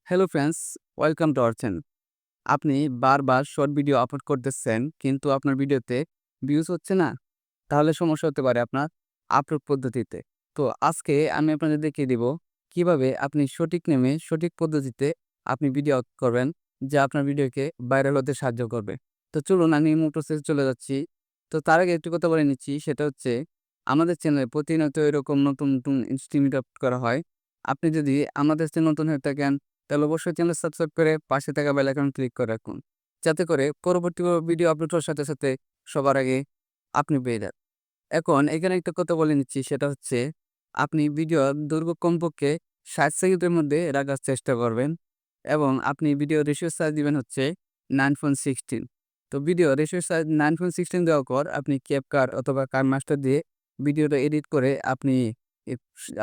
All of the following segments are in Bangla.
Hello friends, welcome to our channel. আপনি বারবার শর্ট ভিডিও আপলোড করতেছেন, কিন্তু আপনার ভিডিওতে ভিউজ হচ্ছে না। তাহলে সমস্যা হতে পারে আপনার আপলোড পদ্ধতিতে। তো আজকে আমি আপনাদের দেখিয়ে দিব কিভাবে আপনি সঠিক নেমে সঠিক পদ্ধতিতে আপনি ভিডিও করবেন, যা আপনার ভিডিওকে ভাইরাল হতে সাহায্য করবে। তো চলুন আমি মূল প্রসেসে চলে যাচ্ছি। তো তার আগে একটু কথা বলে নিচ্ছি, সেটা হচ্ছে আমাদের চ্যানেলে প্রতিনিয়ত এরকম নতুন নতুন ইনস্টিমেট আপলোড করা হয়। আপনি যদি আমাদের চ্যানেল নতুন হয়ে থাকেন, তাহলে অবশ্যই চ্যানেল সাবস্ক্রাইব করে পাশে থাকা বেল আইকন ক্লিক করে রাখুন, যাতে করে পরবর্তী ভিডিও আপলোড হওয়ার সাথে সাথে সবার আগে আপনি পেয়ে যান। এখন এখানে একটা কথা বলে নিচ্ছি, সেটা হচ্ছে আপনি ভিডিও দৈর্ঘ্য কমপক্ষে 60 সেকেন্ডের মধ্যে রাখার চেষ্টা করবেন এবং আপনি ভিডিও রেশিও সাইজ দিবেন হচ্ছে 9:16। তো ভিডিও রেশিও সাইজ 9:16 দেওয়ার পর আপনি ক্যাপকাট অথবা কাইনমাস্টার দিয়ে ভিডিওটা এডিট করে আপনি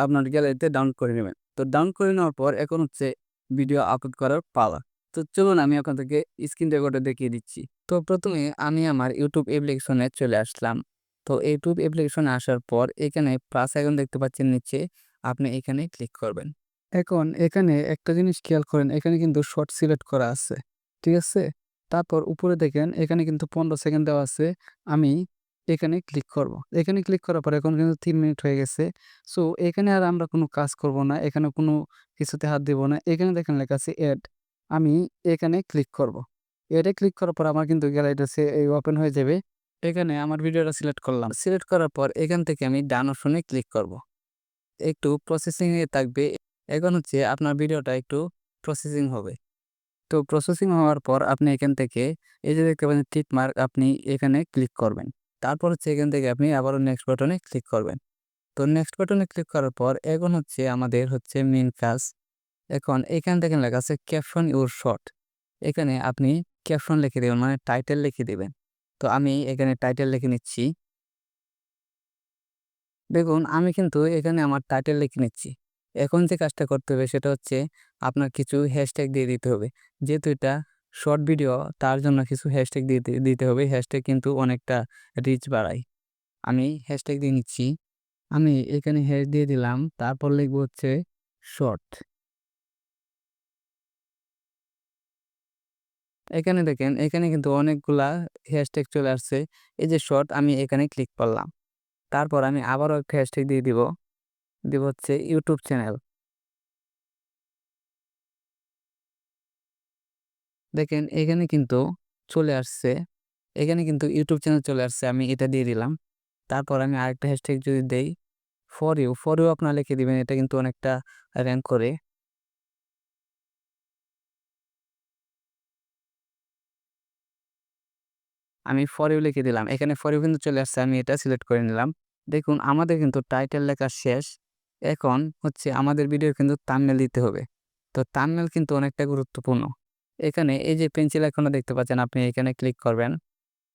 আপনার গ্যালারিতে ডাউনলোড করে নেবেন। তো ডাউনলোড করে নেওয়ার পর এখন হচ্ছে ভিডিও আপলোড করার পালা। তো চলুন আমি আপনার থেকে স্ক্রিন রেকর্ডে দেখিয়ে দিচ্ছি। তো প্রথমে আমি আমার ইউটিউব অ্যাপ্লিকেশনে চলে আসলাম। তো ইউটিউব অ্যাপ্লিকেশনে আসার পর এখানে প্লাস আইকন দেখতে পাচ্ছেন নিচে, আপনি এখানে ক্লিক করবেন। এখন এখানে একটা জিনিস খেয়াল করেন, এখানে কিন্তু শর্ট সিলেক্ট করা আছে। ঠিক আছে? তারপর উপরে দেখেন এখানে কিন্তু 15 সেকেন্ড দেওয়া আছে। আমি এখানে ক্লিক করব। এখানে ক্লিক করার পর এখন কিন্তু 3 মিনিট হয়ে গেছে। সো এখানে আর আমরা কোনো কাজ করব না। এখানে কোনো কিছুতে হাত দিব না। এখানে দেখেন লেখা আছে এড। আমি এখানে ক্লিক করব। এডে ক্লিক করার পর আমার কিন্তু গ্যালারিটা ওপেন হয়ে যাবে। এখানে আমার ভিডিওটা সিলেক্ট করলাম। সিলেক্ট করার পর এখান থেকে আমি ডান অপশনে ক্লিক করব। একটু প্রসেসিং এ থাকবে। এখন হচ্ছে আপনার ভিডিওটা একটু প্রসেসিং হবে। তো প্রসেসিং হওয়ার পর আপনি এখান থেকে এই যে দেখতে পাচ্ছেন টিক মার্ক, আপনি এখানে ক্লিক করবেন। তারপর হচ্ছে এখান থেকে আপনি আবারও নেক্সট বাটনে ক্লিক করবেন। তো নেক্সট বাটনে ক্লিক করার পর এখন হচ্ছে আমাদের হচ্ছে মেইন কাজ। এখন এখান থেকে লেখা আছে ক্যাপশন ইউর শর্ট। এখানে আপনি ক্যাপশন লিখে দিবেন, মানে টাইটেল লিখে দিবেন। তো আমি এখানে টাইটেল লিখে নিচ্ছি। দেখুন আমি কিন্তু এখানে আমার টাইটেল লিখে নিচ্ছি। এখন যে কাজটা করতে হবে সেটা হচ্ছে আপনার কিছু হ্যাশট্যাগ দিয়ে দিতে হবে। যেহেতু এটা শর্ট ভিডিও, তার জন্য কিছু হ্যাশট্যাগ দিতে হবে। হ্যাশট্যাগ কিন্তু অনেকটা রিচ বাড়ায়। আমি হ্যাশট্যাগ দিয়ে নিচ্ছি। আমি এখানে হ্যাশ দিয়ে দিলাম। তারপর লিখব হচ্ছে শর্ট। এখানে দেখেন এখানে কিন্তু অনেকগুলা হ্যাশট্যাগ চলে আসছে। এই যে শর্ট, আমি এখানে ক্লিক করলাম। তারপর আমি আবারও একটা হ্যাশট্যাগ দিয়ে দিব হচ্ছে ইউটিউব চ্যানেল। দেখেন এখানে কিন্তু চলে আসছে। এখানে কিন্তু ইউটিউব চ্যানেল চলে আসছে। আমি এটা দিয়ে দিলাম। তারপর আমি আরেকটা হ্যাশট্যাগ যদি দেই ফর ইউ আপনারা লিখে দিবেন। এটা কিন্তু অনেকটা র‍্যাংক করে। আমি ফর ইউ লিখে দিলাম। এখানে ফর ইউ কিন্তু চলে আসছে। আমি এটা সিলেক্ট করে নিলাম। দেখুন আমাদের কিন্তু টাইটেল লেখা শেষ। এখন হচ্ছে আমাদের ভিডিও কিন্তু থাম্বনেল দিতে হবে। তো থাম্বনেল কিন্তু অনেকটা গুরুত্বপূর্ণ। এখানে এই যে পেন্সিল আইকনটা দেখতে পাচ্ছেন, আপনি এখানে ক্লিক করবেন।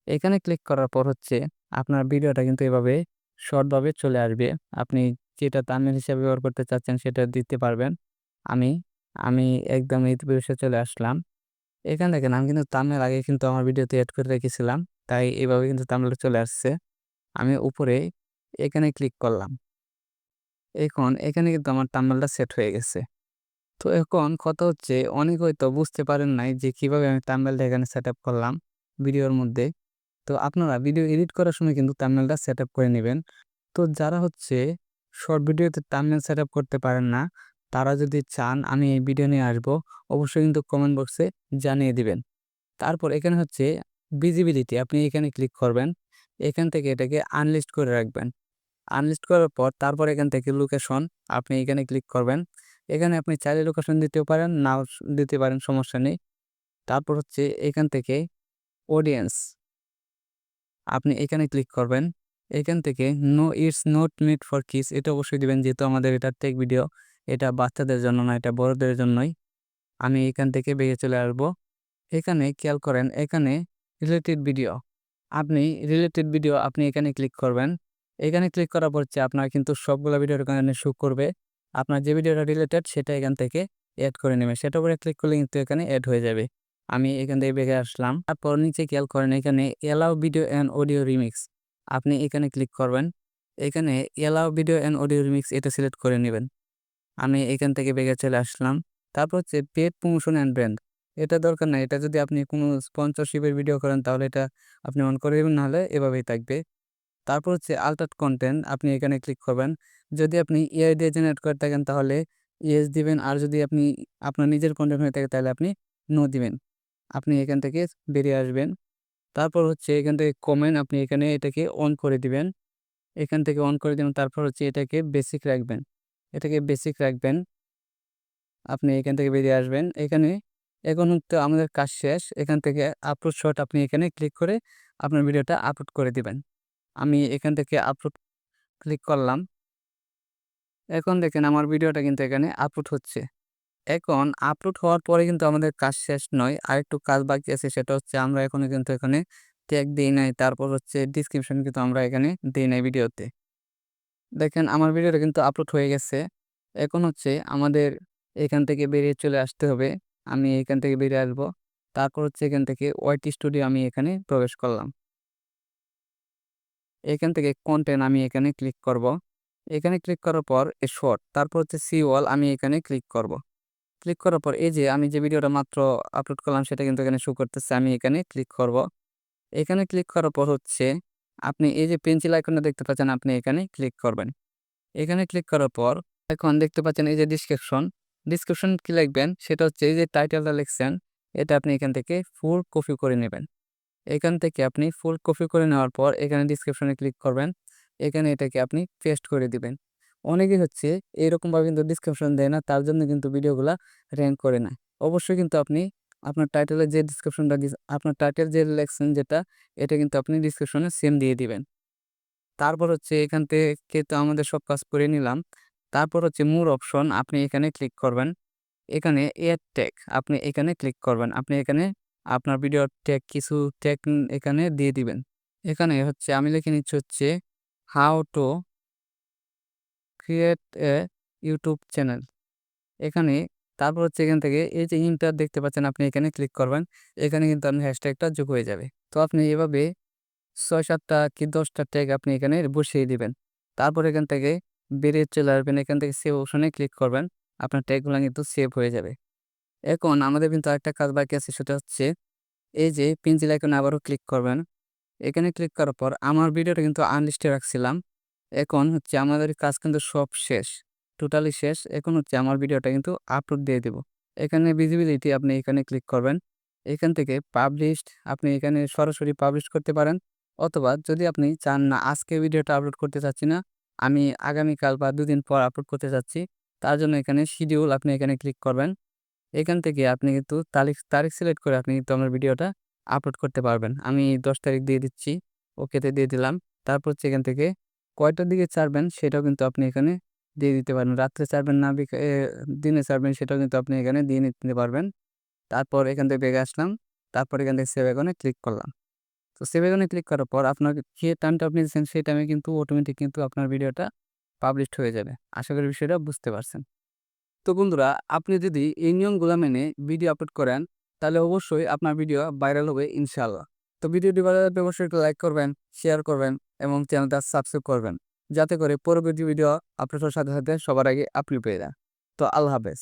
এখানে ক্লিক করার পর হচ্ছে আপনার ভিডিওটা কিন্তু এভাবে শর্টভাবে চলে আসবে। আপনি যেটা থাম্বনেল হিসেবে ব্যবহার করতে চাচ্ছেন সেটা দিতে পারবেন। আমি আমি একদম এই পরিবেশে চলে আসলাম। এখানে দেখেন আমি কিন্তু থাম্বনেল আগে কিন্তু আমার ভিডিওতে এড করে রেখেছিলাম। তাই এভাবে কিন্তু থাম্বনেল চলে আসছে। আমি উপরে এখানে ক্লিক করলাম। এখন এখানে কিন্তু আমার থাম্বনেলটা সেট হয়ে গেছে। তো এখন কথা হচ্ছে অনেকে হয়তো বুঝতে পারেন নাই যে কিভাবে আমি থাম্বনেলটা এখানে সেটআপ করলাম ভিডিওর মধ্যে। তো আপনারা ভিডিও এডিট করার সময় কিন্তু থাম্বনেলটা সেটআপ করে নিবেন। তো যারা হচ্ছে শর্ট ভিডিওতে থাম্বনেল সেটআপ করতে পারেন না, তারা যদি চান আমি এই ভিডিও নিয়ে আসবো, অবশ্যই কিন্তু কমেন্ট বক্সে জানিয়ে দিবেন। তারপর এখানে হচ্ছে ভিজিবিলিটি, আপনি এখানে ক্লিক করবেন। এখান থেকে এটাকে আনলিস্ট করে রাখবেন। আনলিস্ট করার পর তারপর এখান থেকে লোকেশন, আপনি এখানে ক্লিক করবেন। এখানে আপনি চাইলে লোকেশন দিতেও পারেন, নাও দিতে পারেন, সমস্যা নেই। তারপর হচ্ছে এখান থেকে অডিয়েন্স, আপনি এখানে ক্লিক করবেন। এখান থেকে no it's not made for kids, এটা অবশ্যই দিবেন, যেহেতু আমাদের এটা টেক ভিডিও। এটা বাচ্চাদের জন্য না, এটা বড়দের জন্যই। আমি এখান থেকে বেরিয়ে চলে আসবো। এখানে খেয়াল করেন, এখানে রিলেটেড ভিডিও, আপনি এখানে ক্লিক করবেন। এখানে ক্লিক করার পর হচ্ছে আপনার কিন্তু সবগুলা ভিডিও এখানে শো করবে। আপনার যে ভিডিওটা রিলেটেড সেটা এখান থেকে এড করে নেবেন। সেটার উপরে ক্লিক করলে কিন্তু এখানে এড হয়ে যাবে। আমি এখান থেকে বেরিয়ে আসলাম। তারপর নিচে খেয়াল করেন এখানে allow video and audio remix, আপনি এখানে ক্লিক করবেন। এখানে allow video and audio remix এটা সিলেক্ট করে নেবেন। আমি এখান থেকে বেরিয়ে চলে আসলাম। তারপর হচ্ছে পেড প্রমোশন অ্যান্ড ব্র্যান্ড, এটা দরকার নাই। এটা যদি আপনি কোনো স্পন্সরশিপের ভিডিও করেন তাহলে এটা আপনি অন করে দেবেন, নাহলে এভাবেই থাকবে। তারপর হচ্ছে আল্টার কন্টেন্ট, আপনি এখানে ক্লিক করবেন। যদি আপনি এআই দিয়ে জেনারেট করে থাকেন তাহলে ইয়েস দিবেন, আর যদি আপনি আপনার নিজের কন্টেন্ট হয়ে থাকে তাহলে আপনি নো দিবেন। আপনি এখান থেকে বেরিয়ে আসবেন। তারপর হচ্ছে এখান থেকে কমেন্ট, আপনি এখানে এটাকে অন করে দিবেন। এখান থেকে অন করে দিবেন। তারপর হচ্ছে এটাকে বেসিক রাখবেন। এটাকে বেসিক রাখবেন। আপনি এখান থেকে বেরিয়ে আসবেন। এখন হচ্ছে আমাদের কাজ শেষ। এখান থেকে আপলোড শট, আপনি এখানে ক্লিক করে আপনার ভিডিওটা আপলোড করে দিবেন। আমি এখান থেকে আপলোড ক্লিক করলাম। এখন দেখেন আমার ভিডিওটা কিন্তু এখানে আপলোড হচ্ছে। এখন আপলোড হওয়ার পরে কিন্তু আমাদের কাজ শেষ নয়। আরেকটু কাজ বাকি আছে, সেটা হচ্ছে আমরা এখনো কিন্তু এখানে ট্যাগ দেই নাই। তারপর হচ্ছে ডেসক্রিপশন কিন্তু আমরা এখানে দেই নাই ভিডিওতে। দেখেন আমার ভিডিওটা কিন্তু আপলোড হয়ে গেছে। এখন হচ্ছে আমাদের এখান থেকে বেরিয়ে চলে আসতে হবে। আমি এখান থেকে বেরিয়ে আসবো। তারপর হচ্ছে এখান থেকে ওয়াইটি স্টুডিও আমি এখানে প্রবেশ করলাম। এখান থেকে কন্টেন্ট আমি এখানে ক্লিক করব। এখানে ক্লিক করার পর শর্ট, তারপর হচ্ছে সি ওয়াল আমি এখানে ক্লিক করব। ক্লিক করার পর এই যে আমি যে ভিডিওটা মাত্র আপলোড করলাম সেটা কিন্তু এখানে শো করতেছে। আমি এখানে ক্লিক করব। এখানে ক্লিক করার পর হচ্ছে আপনি এই যে পেন্সিল আইকনটা দেখতে পাচ্ছেন, আপনি এখানে ক্লিক করবেন। এখানে ক্লিক করার পর এখন দেখতে পাচ্ছেন এই যে ডিসক্রিপশন কি লিখবেন, সেটা হচ্ছে এই যে টাইটেলটা লিখছেন এটা আপনি এখান থেকে ফুল কপি করে নেবেন। এখান থেকে আপনি ফুল কপি করে নেওয়ার পর এখানে ডিসক্রিপশনে ক্লিক করবেন। এখানে এটাকে আপনি পেস্ট করে দিবেন। অনেকেই হচ্ছে এরকমভাবে কিন্তু ডিসক্রিপশন দেয় না, তার জন্য কিন্তু ভিডিওগুলা র্যাঙ্ক করে না। অবশ্যই কিন্তু আপনি আপনার টাইটেলে যে ডিসক্রিপশনটা আপনার টাইটেল যে লেখছেন যেটা, এটা কিন্তু আপনি ডিসক্রিপশনে সেম দিয়ে দিবেন। তারপর হচ্ছে এখান থেকে তো আমাদের সব কাজ করে নিলাম। তারপর হচ্ছে মোর অপশন, আপনি এখানে ক্লিক করবেন। এখানে এড ট্যাগ, আপনি এখানে ক্লিক করবেন। আপনি এখানে আপনার ভিডিওর ট্যাগ কিছু ট্যাগ এখানে দিয়ে দিবেন। এখানে হচ্ছে আমি লিখে নিচ্ছি হচ্ছে how to create a YouTube channel. এখানে তারপর হচ্ছে এখান থেকে এই যে ইন্টার দেখতে পাচ্ছেন, আপনি এখানে ক্লিক করবেন। এখানে কিন্তু আপনার হ্যাশট্যাগটা যোগ হয়ে যাবে। তো আপনি এভাবে ৬-৭টা কি ১০টা ট্যাগ আপনি এখানে বসিয়ে দিবেন। তারপর এখান থেকে বেরিয়ে চলে আসবেন। এখান থেকে সেভ অপশনে ক্লিক করবেন। আপনার ট্যাগগুলো কিন্তু সেভ হয়ে যাবে। এখন আমাদের কিন্তু আরেকটা কাজ বাকি আছে, সেটা হচ্ছে এই যে পেন্সিল আইকনে আবারও ক্লিক করবেন। এখানে ক্লিক করার পর আমার ভিডিওটা কিন্তু আনলিস্টে রাখছিলাম। এখন হচ্ছে আমাদের কাজ কিন্তু সব শেষ, টোটালি শেষ। এখন হচ্ছে আমার ভিডিওটা কিন্তু আপলোড দিয়ে দেব। এখানে ভিজিবিলিটি আপনি এখানে ক্লিক করবেন। এখান থেকে পাবলিশড, আপনি এখানে সরাসরি পাবলিশ করতে পারেন, অথবা যদি আপনি চান না আজকে ভিডিওটা আপলোড করতে চাচ্ছি না, আমি আগামীকাল বা ২ দিন পর আপলোড করতে চাচ্ছি, তার জন্য এখানে শিডিউল আপনি এখানে ক্লিক করবেন। এখান থেকে আপনি কিন্তু তারিখ সিলেক্ট করে আপনি কিন্তু আমার ভিডিওটা আপলোড করতে পারবেন। আমি ১০ তারিখ দিয়ে দিচ্ছি, ওকেতে দিয়ে দিলাম। তারপর হচ্ছে এখান থেকে কয়টার দিকে ছাড়বেন সেটাও কিন্তু আপনি এখানে দিয়ে দিতে পারেন। রাত্রে ছাড়বেন না দিনে ছাড়বেন সেটাও কিন্তু আপনি এখানে দিয়ে নিতে পারবেন। তারপর এখান থেকে বেরিয়ে আসলাম। তারপর এখান থেকে সেভ আইকনে ক্লিক করলাম। তো সেভ আইকনে ক্লিক করার পর আপনার যে টাইমটা আপনি দিচ্ছেন সেই টাইমে কিন্তু অটোমেটিক কিন্তু আপনার ভিডিওটা পাবলিশড হয়ে যাবে। আশা করি বিষয়টা বুঝতে পারছেন। তো বন্ধুরা, আপনি যদি এই নিয়মগুলো মেনে ভিডিও আপলোড করেন তাহলে অবশ্যই আপনার ভিডিও ভাইরাল হবে ইনশাআল্লাহ। তো ভিডিওটি ভালো লাগলে অবশ্যই একটু লাইক করবেন, শেয়ার করবেন এবং চ্যানেলটা সাবস্ক্রাইব করবেন, যাতে করে পরবর্তী ভিডিও আপলোড হওয়ার সাথে সাথে সবার আগে আপনি পেয়ে যান। তো আল্লাহ হাফেজ।